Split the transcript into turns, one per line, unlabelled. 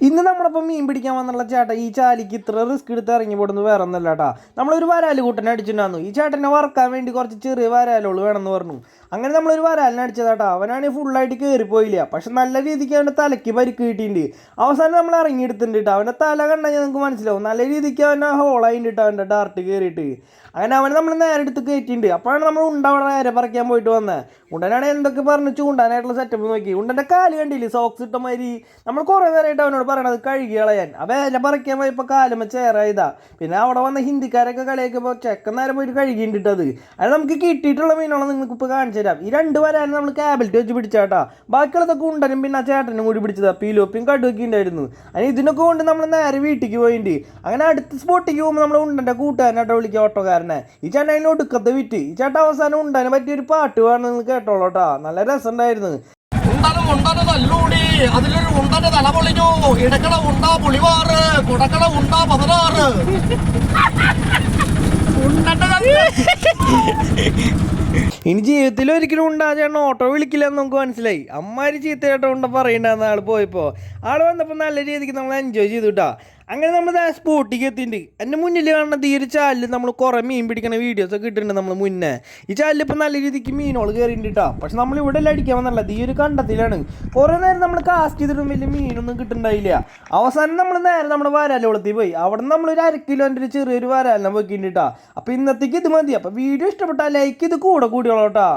ഇന്ന് നമ്മളിപ്പോൾ മീൻ പിടിക്കാൻ വന്നുള്ള ചേട്ടാ ഈ ചാലിക്ക് ഇത്ര റിസ്ക് എടുത്ത് ഇറങ്ങി പോടുന്നത് വേറെ ഒന്നല്ല കേട്ടാ. നമ്മളൊരു വരാല് കൂട്ടനെ അടിച്ചിട്ടുണ്ടായിരുന്നു. ഈ ചേട്ടനെ വറക്കാൻ വേണ്ടി കുറച്ച് ചെറിയ വരാലുകൾ വേണമെന്ന് പറഞ്ഞു. അങ്ങനെ നമ്മളൊരു വരാലിനെ അടിച്ചതാട്ടാ. അവനാണെങ്കിൽ ഫുള്ളായിട്ട് കയറിപ്പോയില്ല. പക്ഷെ നല്ല രീതിക്ക് അവൻ്റെ തലയ്ക്ക് പരിക്ക് കിട്ടിയിട്ടുണ്ട്. അവസാനം നമ്മൾ ഇറങ്ങിയെടുത്തിട്ടുണ്ട് കേട്ടോ. അവൻ്റെ തല കണ്ടാൽ നിങ്ങൾക്ക് മനസ്സിലാവും. നല്ല രീതിക്ക് അവൻ്റെ ഹോളായിട്ട് കേട്ടോ അവൻ്റെ ഡാർട്ട് കയറിയിട്ട്. അങ്ങനെ അവനെ നമ്മൾ നേരെ എടുത്ത് കയറ്റിയിട്ടുണ്ട്. അപ്പോഴാണ് നമ്മൾ അവിടെ നേരെ പറിക്കാൻ പോയിട്ട് വന്നത്. ഉണ്ടനാണ് എന്തൊക്കെ പറഞ്ഞ് ചൂണ്ടാനായിട്ടുള്ള സെറ്റപ്പ് നോക്കി. ഉണ്ടൻ്റെ കാല് കണ്ടില്ലേ സോക്സ് ഇട്ട മാതിരി. നമ്മൾ കുറേ നേരമായിട്ട് അവനോട് പറയണത് കഴുകി കളയാൻ. അപ്പം എല്ലാം പറിക്കാൻ പോയപ്പോൾ കാലുമ്മ ചേറായതാ. പിന്നെ അവിടെ വന്ന ഹിന്ദിക്കാരൊക്കെ കളിയാക്കിയപ്പോൾ ചെക്കൻ നേരം പോയിട്ട് കഴുകിയിട്ടിട്ടത്. അത് നമുക്ക് കിട്ടിയിട്ടുള്ള മീനുകളെ നിങ്ങൾക്ക് ഇപ്പോൾ കാണിച്ചു തരാം. ഈ രണ്ട് വരാനും നമ്മൾ ക്യാബിലിറ്റ് വെച്ച് പിടിച്ചാട്ടാ. ബാക്കിയുള്ളതൊക്കെ ഉണ്ടനും പിന്നെ ആ ചേട്ടനും കൂടി പിടിച്ചതാ. പീലോപ്പിയും കടുവൊക്കെ ഉണ്ടായിരുന്നു. അതിന് ഇതിനൊക്കെ കൊണ്ട് നമ്മൾ നേരെ വീട്ടിലേക്ക് പോയിട്ടുണ്ട്. അങ്ങനെ അടുത്ത സ്പോട്ടിലേക്ക് പോകുമ്പോൾ നമ്മൾ ഉണ്ടൻ്റെ കൂട്ടുകാരനാട്ടോ വിളിക്കുക ഓട്ടോക്കാരനെ. ഈ ചേട്ടൻ അതിന് ഒടുക്കത്തെ വിറ്റ്. ഈ ചേട്ടൻ അവസാനം ഉണ്ടാനെ പറ്റിയൊരു പാട്ട് വേണമെന്ന് കേട്ടോളൂട്ടാ. നല്ല രസമുണ്ടായിരുന്നു.
അതിലൊരു ഉണ്ടന്റെ തല പൊളിഞ്ഞു. ഇടക്കട ഉണ്ടാ പുളിവാറ്, കുടക്കട ഉണ്ടാ 16.
ഇനി ജീവിതത്തിൽ ഒരിക്കലും ഉണ്ടാചേട്ടൻ ഓട്ടോ വിളിക്കില്ലെന്ന് നമുക്ക് മനസ്സിലായി. അമ്മാര് ചീത്തയായിട്ട് ഉണ്ട പറയണ്ടെന്ന് ആൾ പോയപ്പോൾ. ആൾ വന്നപ്പോൾ നല്ല രീതിക്ക് നമ്മൾ എൻജോയ് ചെയ്തു കേട്ടോ. അങ്ങനെ നമ്മൾ സ്പോട്ടിക്ക് എത്തിയിട്ടുണ്ട്. എൻ്റെ മുന്നിൽ കാണുന്നത് ഈ ഒരു ചാലിൽ നമ്മൾ കുറേ മീൻ പിടിക്കുന്ന വീഡിയോസൊക്കെ ഇട്ടിട്ടുണ്ട് നമ്മൾ മുന്നേ. ഈ ചാലിൽ ഇപ്പോൾ നല്ല രീതിക്ക് മീനുകൾ കയറിയിട്ടുണ്ട് കേട്ടോ. പക്ഷെ നമ്മൾ ഇവിടെ എല്ലാം അടിക്കാൻ വന്നല്ല, ഈ ഒരു കണ്ടത്തിലാണ്. കുറേ നേരം നമ്മൾ കാസ്റ്റ് ചെയ്തിട്ടും വലിയ മീനൊന്നും കിട്ടുന്നുണ്ടായില്ല. അവസാനം നമ്മൾ നേരെ നമ്മുടെ വരാലോളത്തിൽ പോയി. അവിടെ നിന്ന് നമ്മളൊരു 1/2 കിലോൻ്റെ ഒരു ചെറിയൊരു വരാലിനെ വെക്കിയിട്ടുണ്ട് കേട്ടോ. അപ്പോൾ ഇന്നത്തേക്ക് ഇത് മതി. അപ്പോൾ വീഡിയോ ഇഷ്ടപ്പെട്ടാൽ ലൈക്ക് ഇത് കൂടിയോളൂ കേട്ടോ.